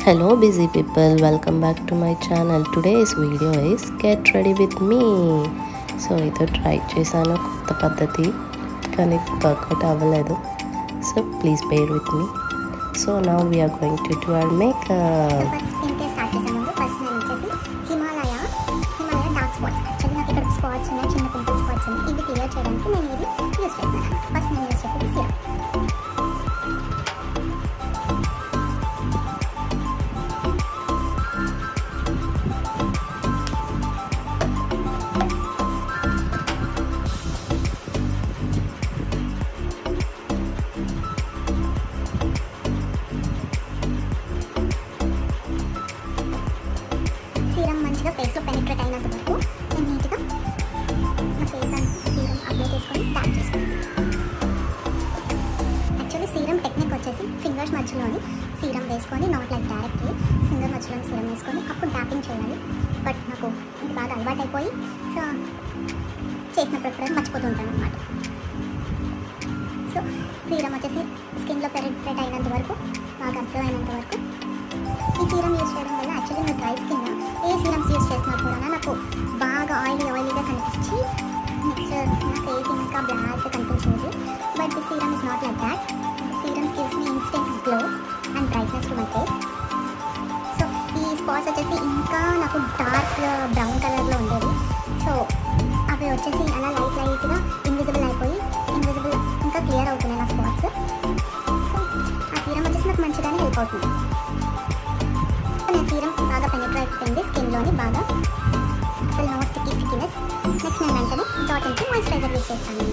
Hello busy people, welcome back to my channel. Today's video is get ready with me. So ido try chesanu kotta paddhati kani workout avvaledu. So please bear with me. So now we are going to do our makeup. Himalaya dark spots. Actually నాకు ఇక్కడ spots ఉన్నాయి, చిన్న pimple spots ఉన్నాయి. ఇది clear చేయడానికి నేను ఇది use చేస్తున్నాను. ఫస్ట్ నేను యూస్ చేసేది సీరం. సీరం మంచిగా ఫేస్లో పెనిట్రేట్ అయినంత వరకు నేను నీట్గా నా ఫేస్ అండ్ సీరం అప్లై చేసుకొని ట్యాప్ చేసుకోండి. యాక్చువల్లీ సీరం టెక్నిక్ వచ్చేసి ఫింగర్స్ మధ్యలోని సీరం వేసుకొని నాట్ లైక్ డైరెక్ట్లీ ఫింగర్ మధ్యలోని సీరం వేసుకొని అప్పుడు ట్యాపింగ్ చేయాలి. బట్ నాకు ఇది బాగా అలవాటు అయిపోయి సో చేసినప్పుడు మర్చిపోతూ ఉంటాను అనమాట. సో సీరం వచ్చేసి స్కిన్లో పెనిట్రేట్ అయినంత వరకు బాగా అబ్జర్వ్ అయినంత వరకు ఈ సీరం యూస్ చేయడం వల్ల యాక్చువల్లీ నా డ్రై స్కిన్ ఏ సీరమ్స్ యూస్ చేసినా కూడా నాకు బాగా ఆయిలీగా కనిపించి నెక్స్ట్ నా ఫేస్ ఇంకా బ్లాక్గా కనిపించేది. But the serum is not like that. Serums gives me instant glow and brightness to my face. So ఈ స్పాట్స్ వచ్చేసి ఇంకా నాకు డార్క్ బ్రౌన్ కలర్లో ఉండేది. సో అవి వచ్చేసి అలా లైట్గా ఇన్విజిబుల్ అయిపోయి ఇంకా క్లియర్ అవుతున్నాయి నా స్పాట్స్. సో ఆ సీరం వచ్చేసి నాకు మంచిగానే హెల్ప్ అవుతుంది. సీరం బాగా పెనిట్రేట్ అయిపోయింది స్కిన్లోని బాగా, అసలు నో స్టిక్కీనెస్. నెక్స్ట్ నేను వెంటనే డాట్ ఇంటూ మాయిశ్చరైజర్ యూస్ చేస్తాను.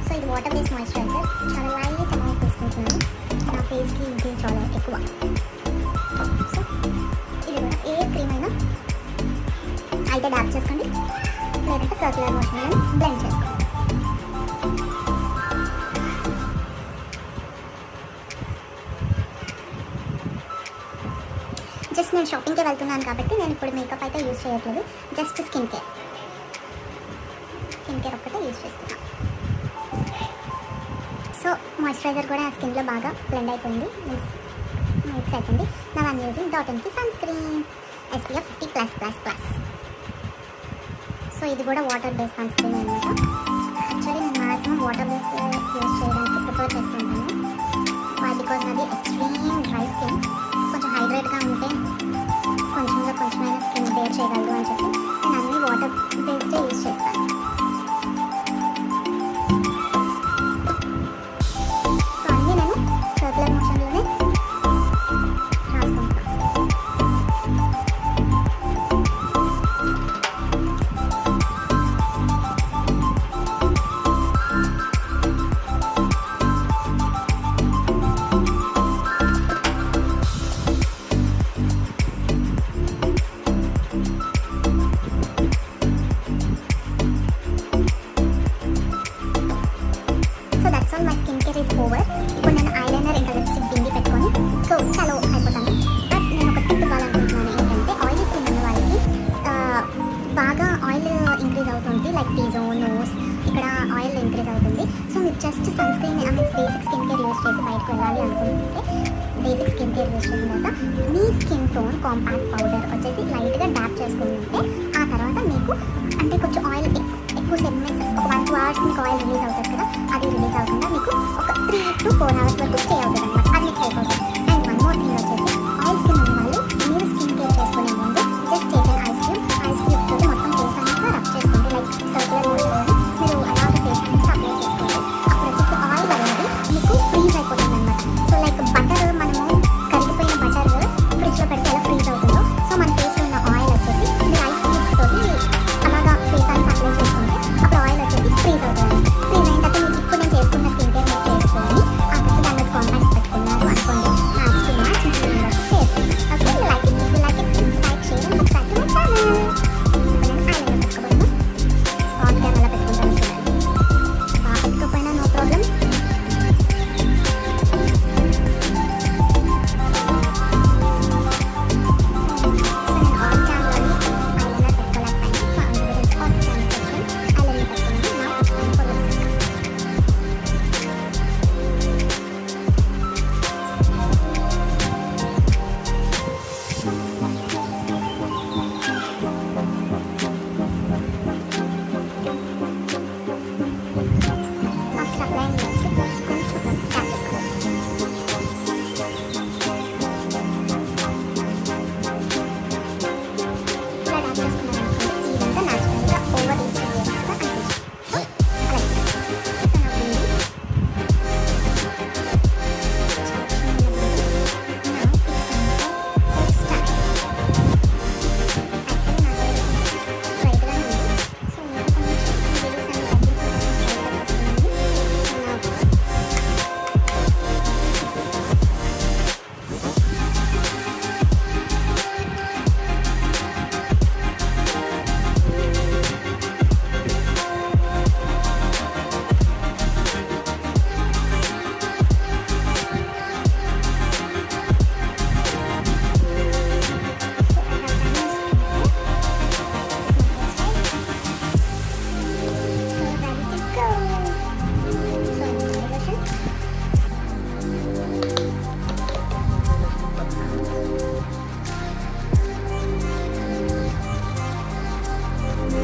సో ఇది వాటర్ బేస్డ్ మాయిశ్చరైజర్, చాలా లైట్ అమౌంట్ తీసుకుంటున్నాను. నా ఫేస్కి ఇది చాలా ఎక్కువ. సో ఇది కూడా ఏ క్రీమ్ అయినా అయితే డాప్ చేసుకోండి, లేదంటే సర్క్యులర్ మోషన్లో బ్లెండ్ చేసుకోండి. జస్ట్ నేను షాపింగ్కి వెళ్తున్నాను కాబట్టి నేను ఇప్పుడు మేకప్ అయితే యూజ్ చేయట్లేదు, జస్ట్ స్కిన్ కేర్ ఒక్కటే యూజ్ చేస్తున్నాను. సో మాయిశ్చరైజర్ కూడా ఆ స్కిన్లో బాగా బ్లెండ్ అయిపోయింది, మిక్స్ అయిపోయింది. నా ఐమ్ యూజింగ్ డాట్ ఇన్కి సన్ స్క్రీన్ SPF 50+++. సో ఇది కూడా వాటర్ బేస్డ్ సన్ స్క్రీన్ అనమాట. యాక్చువల్లీ నేను మ్యాక్సిమం వాటర్ బేస్డ్ యూజ్ చేయడానికి ప్రిఫర్ చేస్తుంటాను. వై బికాజ్ నాది ఎక్స్ట్రీమ్ డ్రై స్కిన్, కొంచెం హైడ్రేట్గా ఉంటే కొంచెమైనా స్కిన్ బేర్ చేయగలదు అని చెప్పి నేను అన్ని వాటర్ బేస్డే యూజ్ చేస్తాను. సో అన్నీ నేను సర్క్యులర్ మోషన్లోనే రాసుకుంటాను. My skin care is over. ఇప్పుడు నేను ఐలైనర్ ఇంకా లిప్స్టిక్ బింది పెట్టుకొని సో చాలా అయిపోతాను. బట్ నేను ఒక టిప్ ఇవ్వాలనుకుంటున్నాను, ఏంటంటే ఆయిల్ స్కిన్ ఉన్న వాళ్ళకి బాగా ఆయిల్ ఇంక్రీజ్ అవుతుంది, లైక్ టీజో నోస్ ఇక్కడ ఆయిల్ ఇంక్రీజ్ అవుతుంది. సో మీరు just sunscreen basic skin care use చేసి బయటకు వెళ్ళాలి అనుకుంటే బేసిక్ స్కిన్ కేర్ యూజ్ చేసిన తర్వాత మీ స్కిన్ టోన్ కాంపాక్ట్ పౌడర్ వచ్చేసి లైట్గా డ్యాప్ చేసుకుంటే ఆ తర్వాత మీకు అంటే కొంచెం ఆయిల్ ఎక్కువసేపు మీన్స్ ఒక 1-2 hours మీకు ఆయిల్ రిలీజ్ అవుతుంది కదా, అది రిలీజ్ అవుతుందా మీకు ఒక 3 to 4 hours వరకు స్టే అవుతుంది అనమాట. అది మీకు హెల్ప్ అవుతుంది. అండ్ వన్ మోర్ థింగ్ వచ్చేసి ఆయిల్ స్కిన్ ఉన్న వాళ్ళు మీరు స్కిన్ కేర్ చేసుకునే ముందు just take an ice cube తోటి మొత్తం ఫేస్ అంతా రబ్ చేసుకోండి, లైక్ సర్క్యులర్ మోషన్లో మీరు అలాగే ఫేస్ అంతా అప్లై చేసుకోండి. అప్పుడు వచ్చేసి ఆయిల్ అనేది మీకు ఫ్రీజ్ అయిపోతుంది అనమాట. సో లైక్ బటర్, మనము కరిగిపోయిన బటర్ ఫ్రిడ్జ్లో పెడితే ఎలా ఫ్రీజ్ అవుతుందో సో మన ఫేస్లో ఉన్న ఆయిల్ వచ్చేసి మీరు ఐస్ క్యూబ్స్ తోటి అలాగా ఫేస్ అంతా అప్లై చేసుకుంటే అప్పుడు ఆయిల్ వచ్చేసి ఫ్రీజ్ అవుతుంది. ఫ్రీజ్ అయిన తర్వాత మీకు ఇప్పుడు నేను చేసుకున్న స్కిన్ కేర్ మీరు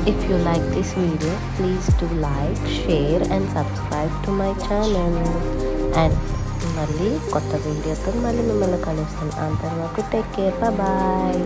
If you like this video, please do like, share and subscribe to my channel. And మళ్ళీ కొత్త వీడియోతో మళ్ళీ మిమ్మల్ని కలుస్తాను. అంతవరకు టేక్ కేర్, బాయ్.